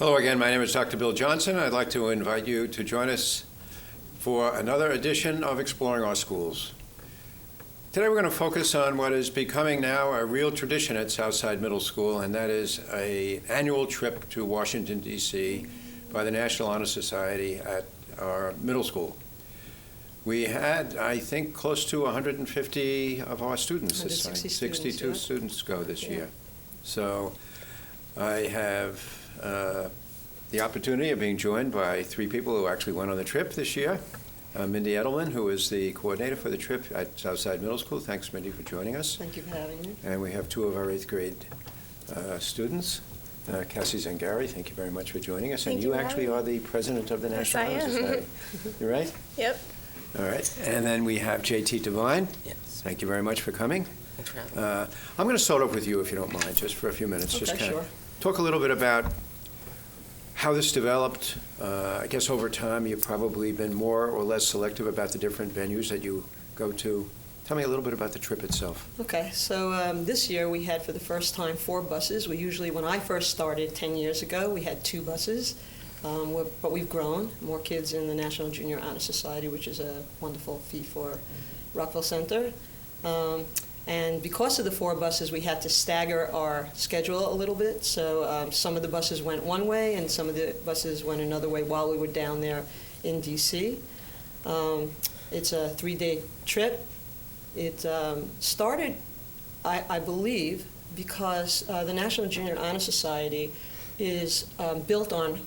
Hello again, my name is Dr. Bill Johnson. I'd like to invite you to join us for another edition of Exploring Our Schools. Today we're going to focus on what is becoming now a real tradition at Southside Middle School, and that is an annual trip to Washington, D.C. by the National Honor Society at our middle school. We had, I think, close to 150 of our students this time. 62 students go this year. So I have the opportunity of being joined by three people who actually went on the trip this year. Mindy Edelman, who is the coordinator for the trip at Southside Middle School. Thanks, Mindy, for joining us. Thank you for having me. And we have two of our 8th grade students. Cassie Zangari, thank you very much for joining us. Thank and you you actually are the president of the National Honor Society. You right? Yep. All right. And then we have J.T. Devine. Yes. Thank you very much for coming. Thanks for having me. I'm going to start off with you, if you don't mind, just for a few minutes. Okay, just kind sure. of talk a little bit about how this developed. I guess over time you've probably been more or less selective about the different venues that you go to. Tell me a little bit about the trip itself. Okay, so this year we had for the first time 4 buses. We usually, when I first started 10 years ago, we had 2 buses. But we've grown, more kids in the National Junior Honor Society, which is a wonderful feat for Rockville Center. And because of the 4 buses, we had to stagger our schedule a little bit. So some of the buses went one way and some of the buses went another way while we were down there in D.C. It's a 3-day trip. It started, I believe, because the National Junior Honor Society is built on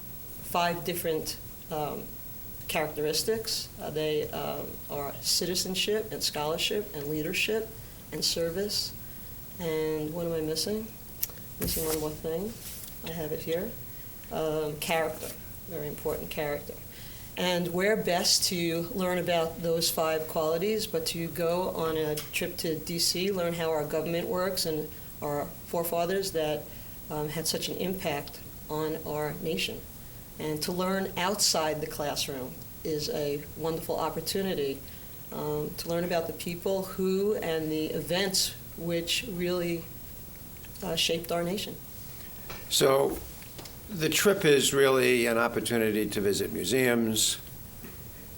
5 different characteristics. They are citizenship and scholarship and leadership and service. And what am I missing? Missing one more thing. I have it here. Character, very important, character. And where best to learn about those 5 qualities, but to go on a trip to D.C., learn how our government works and our forefathers that had such an impact on our nation. And to learn outside the classroom is a wonderful opportunity to learn about the people who and the events which really shaped our nation. So the trip is really an opportunity to visit museums,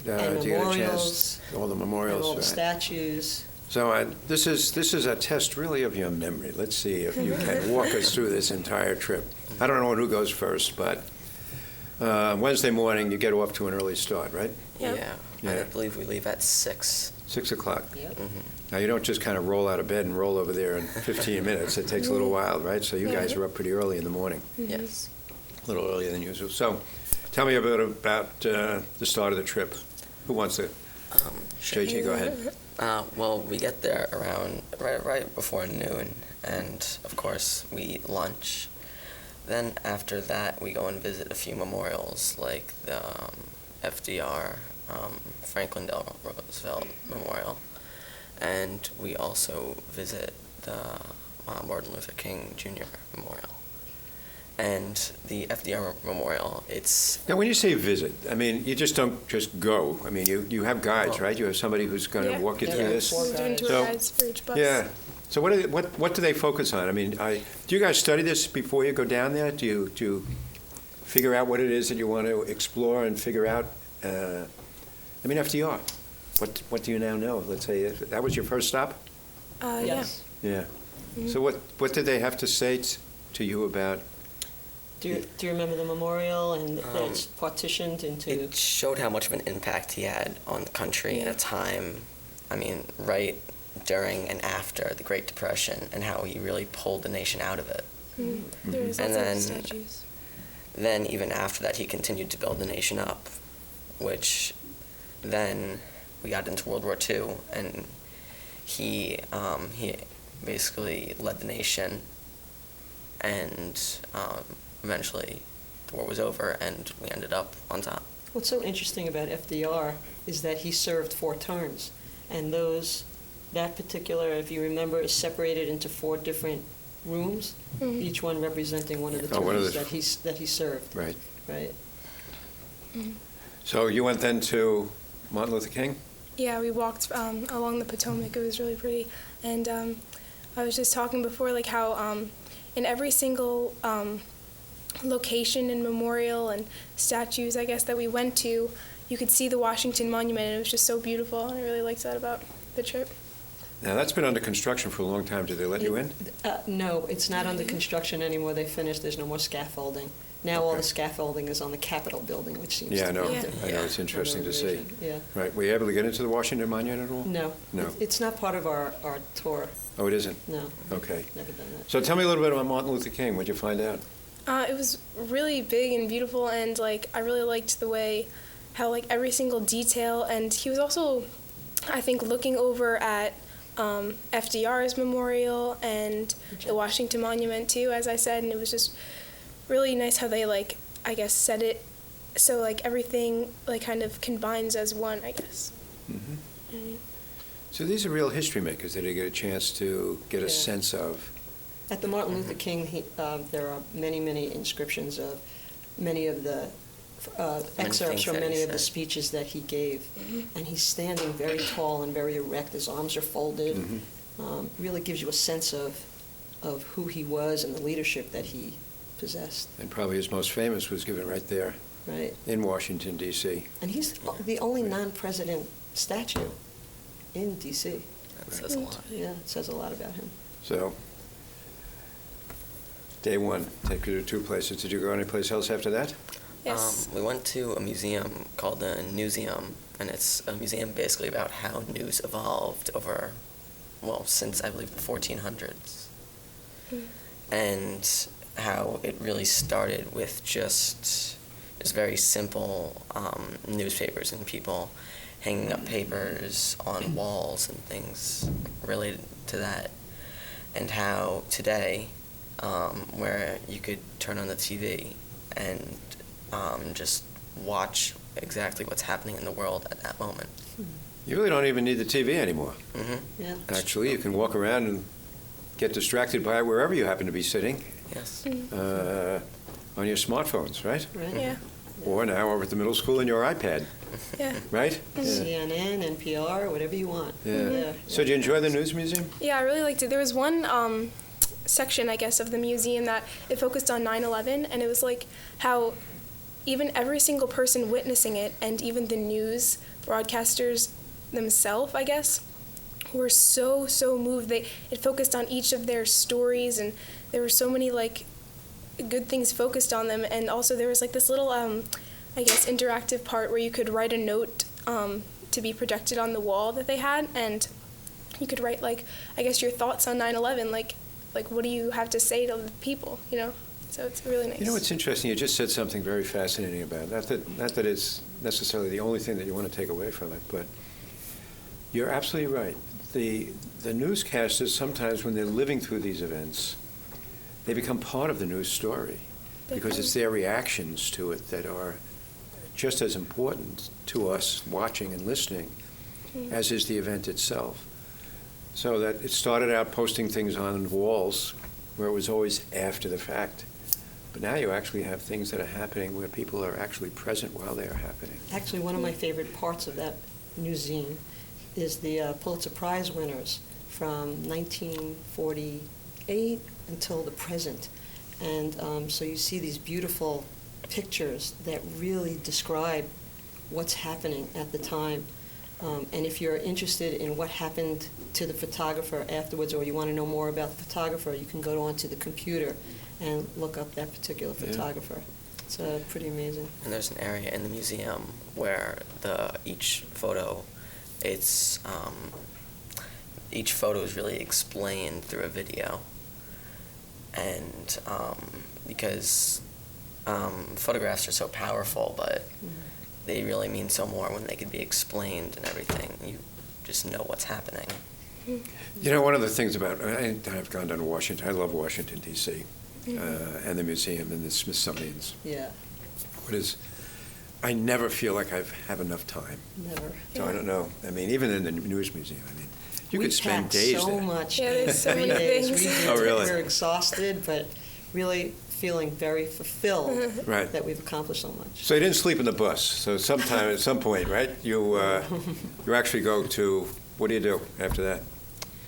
And to get a memorials, chance, all the memorials. and all the right. statues. So this is a test really of your memory. Let's see if you can walk us through this entire trip. I don't know who goes first, but Wednesday morning you get off to an early start, right? Yep. Yeah. Yeah. I believe we leave at 6. 6 o'clock. Yep. Now you don't just kind of roll out of bed and roll over there in 15 minutes. It takes a little while, right? So you guys are up pretty early in the morning, Yes. a little earlier than usual. So tell me a bit about the start of the trip. Who wants to? JJ, go ahead. Well, we get there around right before noon, and of course we eat lunch. Then after that, we go and visit a few memorials like the FDR, Franklin Delano Roosevelt Memorial, and we also visit the Martin Luther King Jr. Memorial. And the FDR Memorial, it's... Now, when you say visit, I mean, you just don't just go. I mean, you have guides, Well, right? You have somebody who's going to Yeah. walk you Yeah. through Yeah. this. Four Doing tour So- guides for each bus. Yeah. So what do they focus on? I mean, do you guys study this before you go down there? Do you figure out what it is that you want to explore and figure out? I mean, FDR. What do you now know? Let's say that was your first stop. Yes. Yeah. So what did they have to say to you about? Do you remember the memorial and that it's partitioned into? It showed how much of an impact he had on the country in a time, I mean, right during and after the Great Depression, and how he really pulled the nation out of it. There was And lots then- of statues. Then even after that, he continued to build the nation up, which then we got into World War II, and he basically led the nation, and eventually the war was over, and we ended up on top. What's so interesting about FDR is that he served 4 terms, and that particular, if you remember, is separated into 4 different rooms, each one representing one of the Oh, one of terms the- that he served. Right. Right. So you went then to Martin Luther King? Yeah, we walked along the Potomac. It was really pretty. And I was just talking before, like how in every single location and memorial and statues, I guess, that we went to, you could see the Washington Monument, and it was just so beautiful, and I really liked that about the trip. Now, that's been under construction for a long time. Did they let you in? No, it's not under construction anymore. They finished. There's no more scaffolding. Now all Okay. the scaffolding is on the Capitol building, which seems Yeah, I to know. be Yeah. under- I know, it's interesting to see. renovation. Yeah. Right, were you able to get into the Washington Monument at all? No. No. It's not part of our tour. Oh, it isn't? No, Okay. never done that. So tell me a little bit about Martin Luther King. What'd you find out? It was really big and beautiful, and like I really liked the way how like every single detail, and he was also, I think, looking over at FDR's memorial and the Washington Monument too, as I said, and it was just really nice how they like, I guess, said it so like everything like kind of combines as one, I guess. Mm-hmm. Mhm. So these are real history makers that you get a chance to get a Yeah. sense of. At the Martin Luther King, there are many, many inscriptions of many of the excerpts things from that he many of the said. speeches that he gave. And he's standing very tall and very erect. His arms are folded. Mhm. Really gives you a sense of who he was and the leadership that he possessed, And probably his most famous was given right there right? in Washington, D.C. And he's the only non-president statue in D.C. That says a lot. Yeah, it says a lot about him. So, day one, take you to two places. Did you go anyplace else after that? Yes. We went to a museum called the Newseum, and it's a museum basically about how news evolved over, well, since I believe the 1400s. Mm. And how it really started with just very simple newspapers and people hanging up papers on walls and things related to that. And how today, where you could turn on the TV and just watch exactly what's happening in the world at that moment. You really don't even need the TV anymore. Hmm. Yeah. Actually, you can walk around and get distracted by wherever you happen to be sitting Yes. on your smartphones, right? Right? Yeah. Or now over at the middle school in your iPad, Yeah. right? Yeah. CNN, NPR, whatever you want. Yeah. So did you enjoy the News Museum? Yeah, I really liked it. There was one section, I guess, of the museum that it focused on 9/11, and it was like how even every single person witnessing it, and even the news broadcasters themselves, I guess, were so moved. It focused on each of their stories, and there were so many like good things focused on them. And also there was like this little, I guess, interactive part where you could write a note to be projected on the wall that they had, and you could write like, I guess, your thoughts on 9/11, like what do you have to say to the people, you know? So it's really nice. You know what's interesting? You just said something very fascinating about it. Not that it's necessarily the only thing that you want to take away from it, but you're absolutely right. The newscasters, sometimes when they're living through these events, they become part of the news story because it's their reactions to it that are just as important to us watching and listening as is the event itself. So that it started out posting things on walls where it was always after the fact. But now you actually have things that are happening where people are actually present while they are happening. Actually, one of my favorite parts of that museum is the Pulitzer Prize winners from 1948 until the present. And so you see these beautiful pictures that really describe what's happening at the time. And if you're interested in what happened to the photographer afterwards, or you want to know more about the photographer, you can go onto the computer and look up that particular Yeah. photographer. It's pretty amazing. And there's an area in the museum where each photo is really explained through a video. And because photographs are so powerful, but they really mean so more when they could be explained and everything. You just know what's happening. You know, one of the things about, I've gone down to Washington, I love Washington, D.C., and the museum and the Smithsonian's. Yeah, What is, I never feel like I have enough time. never. So I don't know. I mean, even in the News Museum, I mean, you We could spend packed days so there. much. Yeah, there's so 3 many days. things. We did. Oh, really? We're exhausted, but really feeling very fulfilled Right. that we've accomplished so much. So you didn't sleep in the bus. So sometime, at some point, right, you actually go to, what do you do after that?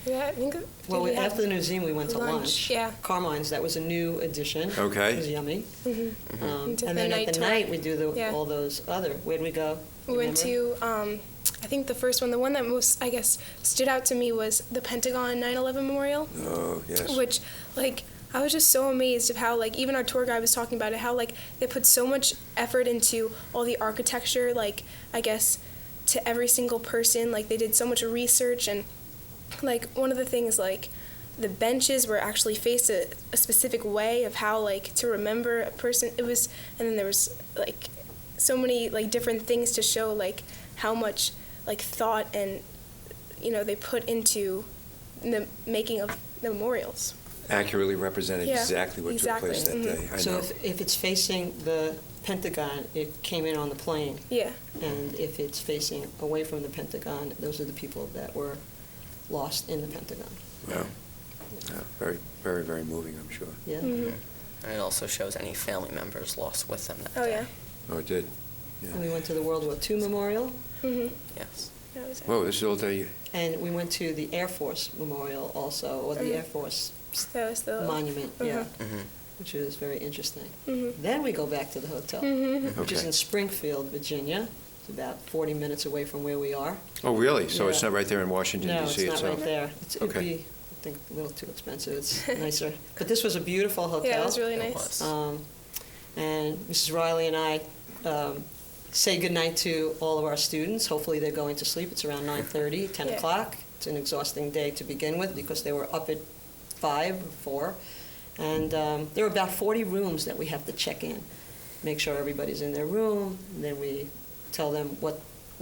Yeah, I think. Well, after the museum, we went to lunch. Yeah. Carmine's, that was a new addition. Okay. It was yummy. We took And the then at night the tour. night, we do Yeah. all those other, where'd we go? We went Remember? to, I think the first one, the one that most, I guess, stood out to me was the Pentagon 9/11 Memorial, Oh, yes. which, like, I was just so amazed of how, like, even our tour guide was talking about it, how, like, they put so much effort into all the architecture, like, I guess, to every single person. Like, they did so much research, and, like, one of the things, like, the benches were actually faced a specific way of how, like, to remember a person. It was, and then there was, like, so many, like, different things to show, like, how much, like, thought and, they put into the making of the memorials. Accurately represented Yeah, exactly what exactly. took place that day. I So know. if it's facing the Pentagon, it came in on the plane. Yeah. And if it's facing away from the Pentagon, those are the people that were lost in the Pentagon. Wow. Yeah, very, very, very moving, I'm sure. Yeah? Mhm. And it also shows any family members lost with them that Oh, day. yeah. Oh, it did. Yeah. And we went to the World War II Memorial, Mm-hmm. Yes. That was it. Whoa, this is all day. and we went to the Air Force Memorial also, or the Mhm. Air Force That was the Monument, yeah, Mm-hmm. which was very interesting. Mm-hmm. Then we go back to the hotel, Mm-hmm. which is Okay. in Springfield, Virginia. It's about 40 minutes away from where we are. Oh, really? So it's Yeah. not right there in Washington, No, D.C. it's not itself? right there. It'd Okay. be, I think, a little too expensive. It's nicer. But this was a beautiful hotel. Yeah, it was really It nice. was. And Mrs. Riley and I say goodnight to all of our students. Hopefully they're going to sleep. It's around 9:30, 10 Yeah. o'clock. It's an exhausting day to begin with because they were up at 5 or 4. And there are about 40 rooms that we have to check in, make sure everybody's in their room. And then we tell them what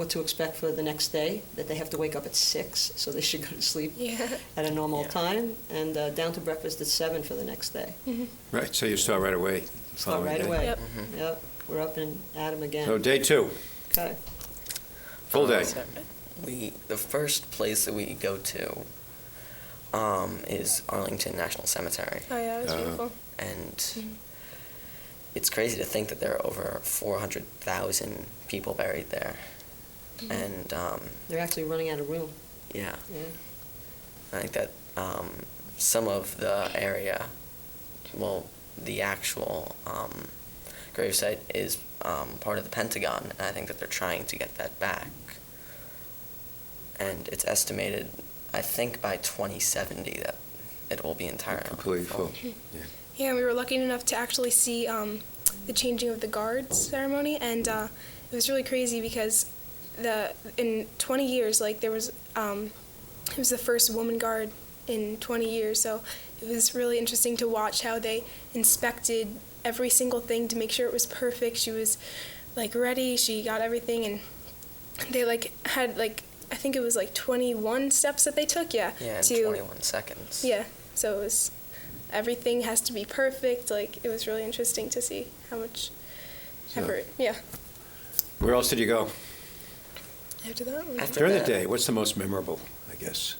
to expect for the next day, that they have to wake up at 6, so they should go to sleep Yeah. at a normal Yeah. time, and down to breakfast at 7 for the next day. Mm-hmm. Right, so you start right away. the Start following right day. away. Yep. Yep, we're up and at 'em again. So day 2, Okay. full day. The first place that we go to is Arlington National Cemetery, Oh, yeah, it was beautiful. and Mhm. it's crazy to think that there are over 400,000 people buried there, Mhm. and They're actually running out of room. yeah, Yeah. I think that some of the area, well, the actual gravesite is part of the Pentagon, and I think that they're trying to get that back. And it's estimated, I think, by 2070 that it will be entirely Completely full. Yeah. Yeah, we were lucky enough to actually see the changing of the guards ceremony, and it was really crazy because in 20 years, like, there was it was the first woman guard in 20 years, so it was really interesting to watch how they inspected every single thing to make sure it was perfect. She was, like, ready, she got everything, and they, like, had, like, I think it was, like, 21 steps that they took, Yeah, in 21 seconds. Yeah, so it was, everything has to be perfect. Like, it was really interesting to see how much So- effort. Yeah. Where else did you go? After that, After During the that, day, what's the most memorable, I guess?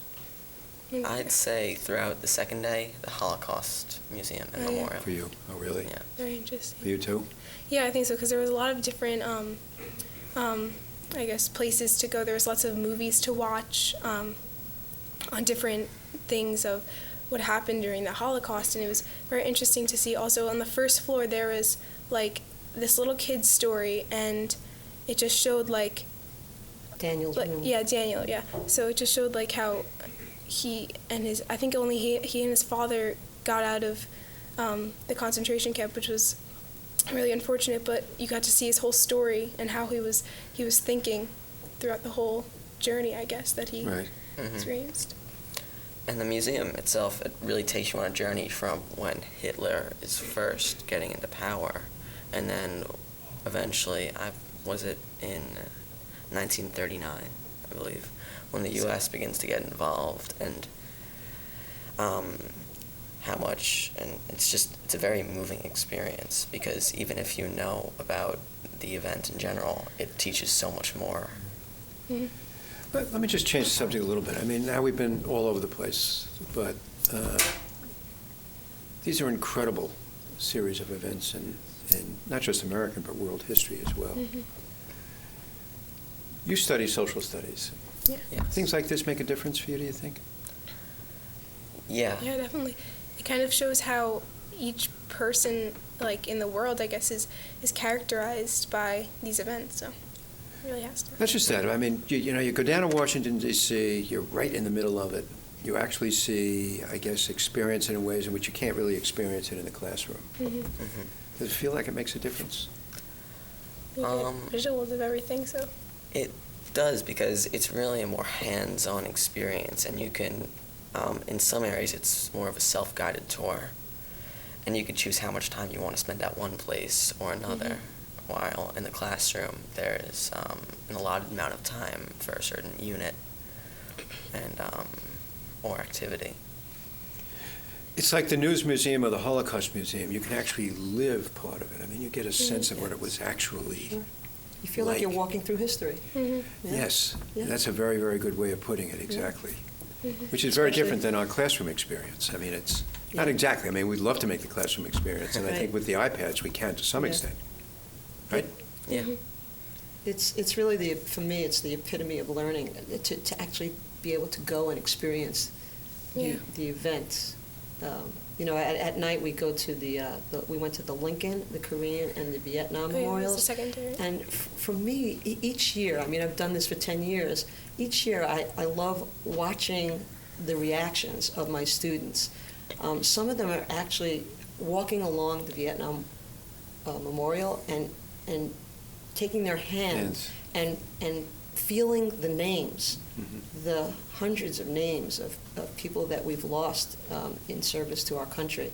I'd say throughout the second day, the Holocaust Museum and Oh, yeah. Memorial. For you? Oh, really? Yeah. very interesting. For you too? Yeah, I think so, because there was a lot of different, I guess, places to go. There was lots of movies to watch on different things of what happened during the Holocaust, and it was very interesting to see. Also, on the first floor, there was, like, this little kid's story, and it just showed, like, Daniel's room. yeah, Daniel, yeah. So it just showed, like, how he and his, I think only he and his father got out of the concentration camp, which was really unfortunate, but you got to see his whole story and how he was thinking throughout the whole journey, I guess, that he Right. Mhm. experienced. And the museum itself, it really takes you on a journey from when Hitler is first getting into power, and then eventually, was it in 1939, I believe, when the U.S. begins to get involved, and how much, and it's a very moving experience, because even if you know about the event in general, it teaches so much more. Mhm. But let me just change the subject a little bit. I mean, now we've been all over the place, but these are incredible series of events in not just American, but world history as well. Mhm. You study social studies. Yeah. Yes. Things like this make a difference for you, do you think? Yeah. Yeah, definitely. It kind of shows how each person, like in the world, I guess, is characterized by these events. So it really has to. Not just that. I mean, you go down to Washington, D.C., you're right in the middle of it. You actually see, I guess, experience it in ways in which you can't really experience it in the classroom. Mm-hmm. Does it feel like it makes a difference? You get visuals of everything, so. It does, because it's really a more hands-on experience, and you can, in some areas, it's more of a self-guided tour, and you can choose how much time you want to spend at one place or another. While in the classroom, there's an allotted amount of time for a certain unit and or activity. It's like the News Museum or the Holocaust Museum. You can actually live part of it. I mean, you get a sense of what it was actually. Sure. You feel like you're Like- walking through history. Mm-hmm. Yeah. Yes, Yeah. that's a very, very good way of putting it, exactly. Mm-hmm. Which is very Especially- different than our classroom experience. I mean, it's not Yeah. exactly. I mean, we'd love to make the classroom experience, and I Right. think with the iPads, we can to some Yeah. extent. Right? Yeah. It's really for me, it's the epitome of learning, to actually be able to go and experience Yeah. the events. At night we go to we went to the Lincoln, the Korean, and the Vietnam Oh, yeah, that's the memorials. secondary. And for me, each year, I mean, I've done this for 10 years, each year I love watching the reactions of my students. Some of them are actually walking along the Vietnam memorial and taking their hand and feeling the names, the hundreds of names of people that we've lost in service to our country.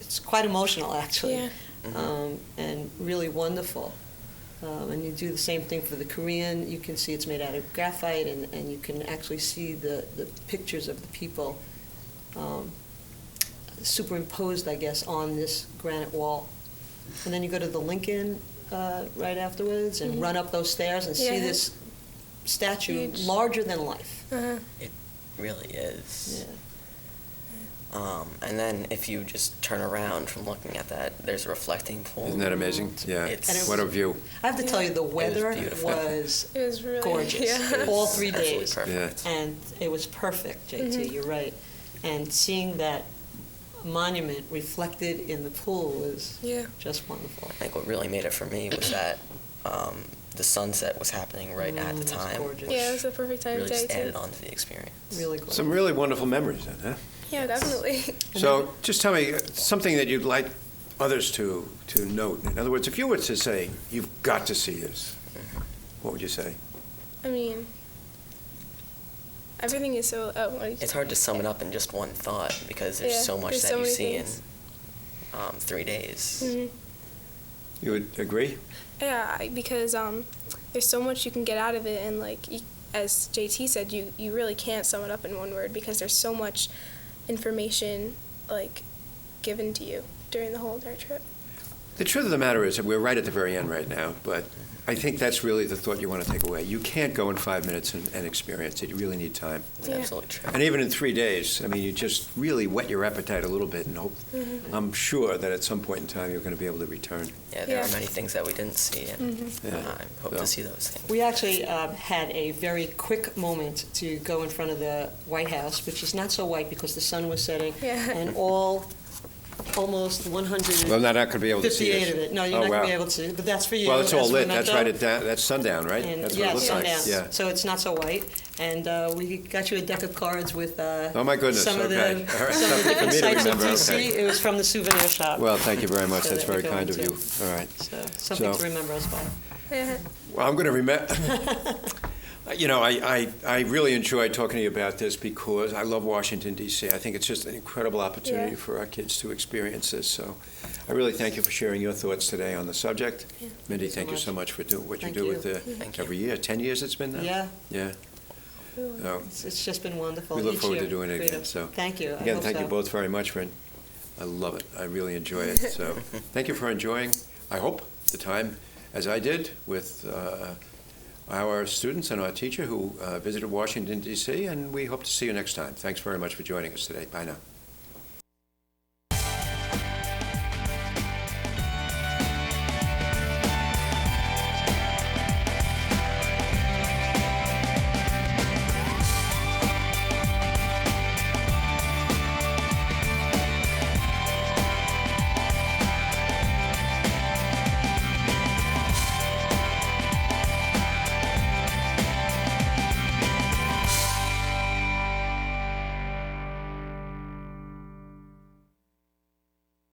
It's quite emotional, actually, Yeah. and really wonderful. And you do the same thing for the Korean. You can see it's made out of graphite, and you can actually see the pictures of the people superimposed, I guess, on this granite wall. And then you go to the Lincoln right afterwards and run up those stairs and see Yeah. this statue Huge. larger than life. Uh-huh. It really is. Yeah. And then if you just turn around from looking at that, there's a reflecting pool. Isn't that amazing? Yeah. It's- And it What a view. I have to tell you, the weather beautiful. was It was really gorgeous. Yeah. All 3 Absolutely days. perfect. And it was perfect, JT, you're right. And seeing that monument reflected in the pool was Yeah. just wonderful. I think what really made it for me was that the sunset was happening right at the It's time. gorgeous. Yeah, it was a perfect time Really of just day added too. on to the experience. Really gorgeous. Some really wonderful memories then, huh? Yeah, definitely. So just tell me something that you'd like others to note. In other words, if you were to say, you've got to see this, what would you say? I mean, everything is so. Oh, what did you It's say? hard to sum it up in just one thought because there's Yeah, so much there's that so you many see things. in 3 days. Mhm. You would agree? Yeah, because there's so much you can get out of it, and like as JT said, you really can't sum it up in one word because there's so much information like given to you during the whole entire trip. The truth of the matter is that we're right at the very end right now, but I think that's really the thought you want to take away. You can't go in 5 minutes and experience it. You really need time. It's Yeah. absolutely true. And even in 3 days, I mean, you just really whet your appetite a little bit and hope. I'm sure that at some point in time you're going to be able to return. Yeah, there are Yeah. many things that we didn't see, and Yeah. I hope So- to see those things. We actually had a very quick moment to go in front of the White House, which is not so white because the sun was setting, Yeah. and almost 158 Well, I'm not going to be able to see this. of it. No, you're Oh, not going wow. to be able to, but that's for you. Well, it's all as lit. That's right memento. that's sundown, right? And That's what yeah, it looks like. sundown. Yeah. So it's not so white. And we got you a deck of cards with Oh, my goodness, some of the, okay. All right. some of the different For me to sites in remember, DC. okay. It was from the souvenir shop. Well, thank you very much. So That's that we very go kind of into. you. All right. So something So- to remember us by. Yeah. Well, I'm going to remember. You know, I really enjoyed talking to you about this because I love Washington, D.C. I think it's just an incredible opportunity Yeah. for our kids to experience this. So I really thank you for sharing your thoughts today on the subject. Yeah. Mindy, so thank you much. so much for doing what you Thank do you. with the Thank you. every year. 10 years it's been now? Yeah, Yeah. So it's just been wonderful. we look each forward to year. doing it again. Freedom. So Thank you. I again, hope thank you so. both very much, friend. I love it. I really enjoy it. So thank you for enjoying, I hope, the time as I did with our students and our teacher who visited Washington, D.C., and we hope to see you next time. Thanks very much for joining us today. Bye now.